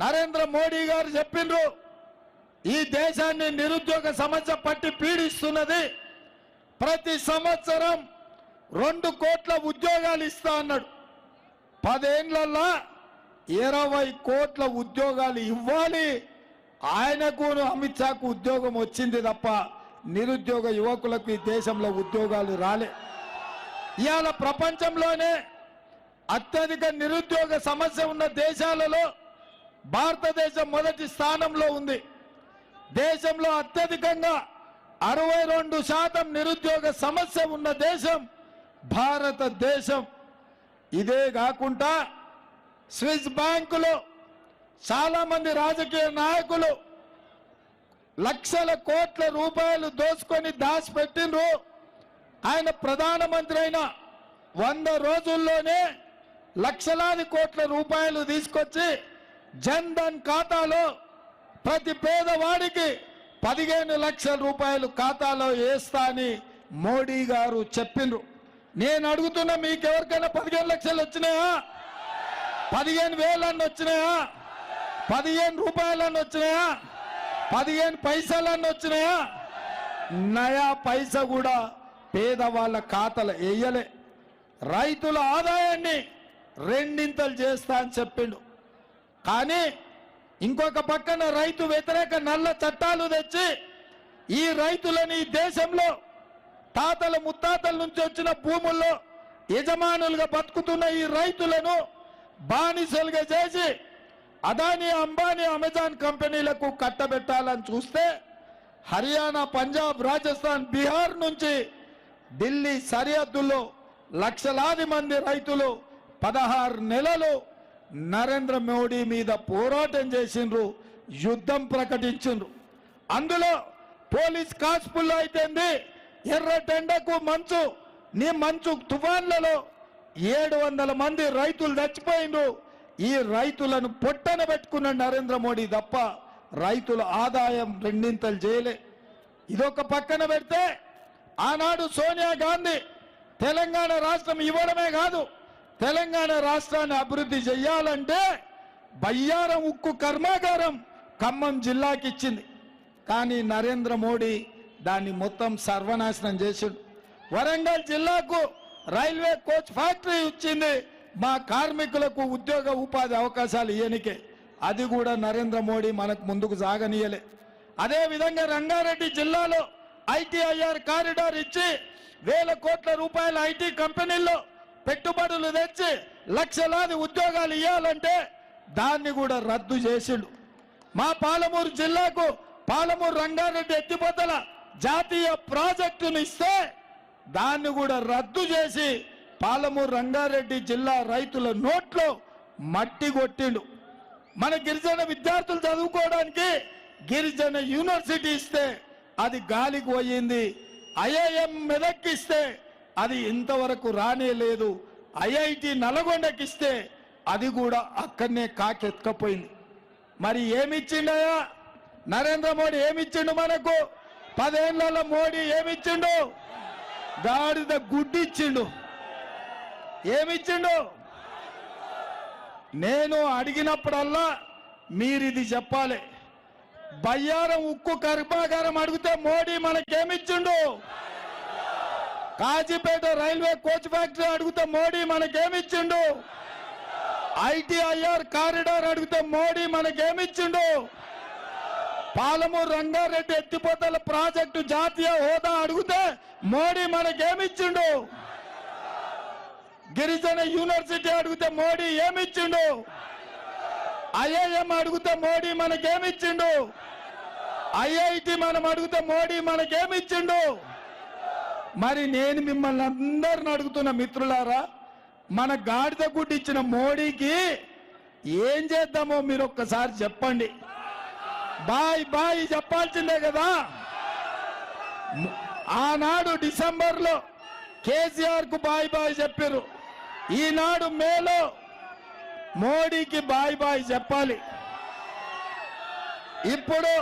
నరేంద్ర మోడీ గారు చెప్పిండ్రు ఈ దేశాన్ని నిరుద్యోగ సమస్య పట్టి పీడిస్తున్నది, ప్రతి సంవత్సరం 2 కోట్ల ఉద్యోగాలు ఇస్తా అన్నాడు. 10 ఏళ్లలో 20 కోట్ల ఉద్యోగాలు ఇవ్వాలి. ఆయనకు అమిత్ షాకు ఉద్యోగం వచ్చింది తప్ప నిరుద్యోగ యువకులకు ఈ దేశంలో ఉద్యోగాలు రాలే. ఇవాళ ప్రపంచంలోనే అత్యధిక నిరుద్యోగ సమస్య ఉన్న దేశాలలో భారతదేశం మొదటి స్థానంలో ఉంది. దేశంలో అత్యధికంగా 62% నిరుద్యోగ సమస్య ఉన్న దేశం భారతదేశం. ఇదే కాకుండా స్విస్ బ్యాంకులో చాలా మంది రాజకీయ నాయకులు లక్షల కోట్ల రూపాయలు దోచుకొని దాచిపెట్టిండ్రు. ఆయన ప్రధానమంత్రి అయిన 100 రోజుల్లోనే లక్షలాది కోట్ల రూపాయలు తీసుకొచ్చి జన్ ధన్ ఖాతాలో ప్రతి పేదవాడికి 15 లక్షల రూపాయలు ఖాతాలో వేస్తా అని మోడీ గారు చెప్పిండ్రు. నేను అడుగుతున్నా, మీకెవరికైనా 15 లక్షలు వచ్చినాయా? 15,000 అన్న వచ్చినాయా? 15 రూపాయలన్న వచ్చినాయా? 15 పైసలన్న వచ్చినాయా? నయా పైసా కూడా పేదవాళ్ళ ఖాతాలో వేయలే. రైతుల ఆదాయాన్ని 2 చేస్తా అని చెప్పిండు. కానీ ఇంకొక పక్కన రైతు వ్యతిరేక నల్ల చట్టాలు తెచ్చి ఈ రైతులని ఈ దేశంలో తాతల ముత్తాతల నుంచి వచ్చిన భూముల్లో యజమానులుగా బతుకుతున్న ఈ రైతులను బానిసలుగా చేసి అదానీ, అంబానీ, అమెజాన్ కంపెనీలకు కట్టబెట్టాలని చూస్తే హర్యానా, పంజాబ్, రాజస్థాన్, బీహార్ నుంచి ఢిల్లీ సరిహద్దుల్లో లక్షలాది మంది రైతులు 16 నెలలు నరేంద్ర మోడీ మీద పోరాటం చేసిండ్రు, యుద్ధం ప్రకటించిండ్రు. అందులో పోలీస్ కాల్పుల్లో అయితేంది, ఎర్రటెండకు మంచు తుఫాన్లలో 700 మంది రైతులు చచ్చిపోయిండ్రు. ఈ రైతులను పొట్టన పెట్టుకున్న నరేంద్ర మోడీ తప్ప రైతుల ఆదాయం 2 చేయలే. ఇదొక పక్కన పెడితే ఆనాడు సోనియా గాంధీ తెలంగాణ రాష్ట్రం ఇవ్వడమే కాదు, తెలంగాణ రాష్ట్రాన్ని అభివృద్ధి చెయ్యాలంటే బయ్యారం ఉక్కు కర్మాగారం ఖమ్మం జిల్లాకి ఇచ్చింది. కానీ నరేంద్ర మోడీ దాన్ని మొత్తం సర్వనాశనం చేసిండు. వరంగల్ జిల్లాకు రైల్వే కోచ్ ఫ్యాక్టరీ ఇచ్చింది, మా కార్మికులకు ఉద్యోగ ఉపాధి అవకాశాలు ఇయ్యనికే. అది కూడా నరేంద్ర మోడీ మనకు ముందుకు సాగనీయలే. అదేవిధంగా రంగారెడ్డి జిల్లాలో ఐటీఐఆర్ కారిడార్ ఇచ్చి 1000 కోట్ల రూపాయల ఐటీ కంపెనీల్లో పెట్టుబడులు తెచ్చి లక్షలాది ఉద్యోగాలు ఇవ్వాలంటే దాన్ని కూడా రద్దు చేసిండు. మా పాలమూరు జిల్లాకు పాలమూరు రంగారెడ్డి ఎత్తిపోతల జాతీయ ప్రాజెక్టును ఇస్తే దాన్ని కూడా రద్దు చేసి పాలమూరు రంగారెడ్డి జిల్లా రైతుల నోట్లో మట్టి కొట్టిండు. మన గిరిజన విద్యార్థులు చదువుకోవడానికి గిరిజన యూనివర్సిటీ ఇస్తే అది గాలికి పోయింది. ఐఐఎం మెదక్కిస్తే అది ఇంతవరకు రానే లేదు. ఐఐటి నల్గొండకిస్తే అది కూడా అక్కడనే కాకెత్తుకపోయింది. మరి ఏమిచ్చిండయా నరేంద్ర మోడీ? ఏమిచ్చిండు మనకు? 10 ఏళ్లలో మోడీ ఏమిచ్చిండు? గాడిద గుడ్డిచ్చిండు. ఏమిచ్చిండు? నేను అడిగినప్పుడల్లా మీరిది చెప్పాలి. బయ్యారం ఉక్కు కర్మాగారం అడిగితే మోడీ మనకేమిచ్చిండు? కాజీపేట రైల్వే కోచ్ ఫ్యాక్టరీ అడిగితే మోడీ మనకేమిచ్చిండు? ఐటీఐఆర్ కారిడార్ అడిగితే మోడీ మనకేమిచ్చిండు? పాలమూరు రంగారెడ్డి ఎత్తిపోతల ప్రాజెక్టు జాతీయ హోదా అడిగితే మోడీ మనకేమిచ్చిండు? గిరిజన యూనివర్సిటీ అడిగితే మోడీ ఏమిచ్చిండు? ఐఐఎం అడిగితే మోడీ మనకేమిచ్చిండు? ఐఐటి మనం అడిగితే మోడీ మనకేమిచ్చిండు? మరి నేను మిమ్మల్ని అందరిని అడుగుతున్న మిత్రులారా, మన గాడిద గుడ్డి ఇచ్చిన మోడీకి ఏం చేద్దామో మీరు ఒక్కసారి చెప్పండి. బాయ్ బాయ్ చెప్పాల్సిందే కదా. ఆనాడు డిసెంబర్లో కేసీఆర్ కు బాయ్ బాయ్ చెప్పారు. ఈనాడు మేలో మోడీకి బాయ్ బాయ్ చెప్పాలి. ఇప్పుడు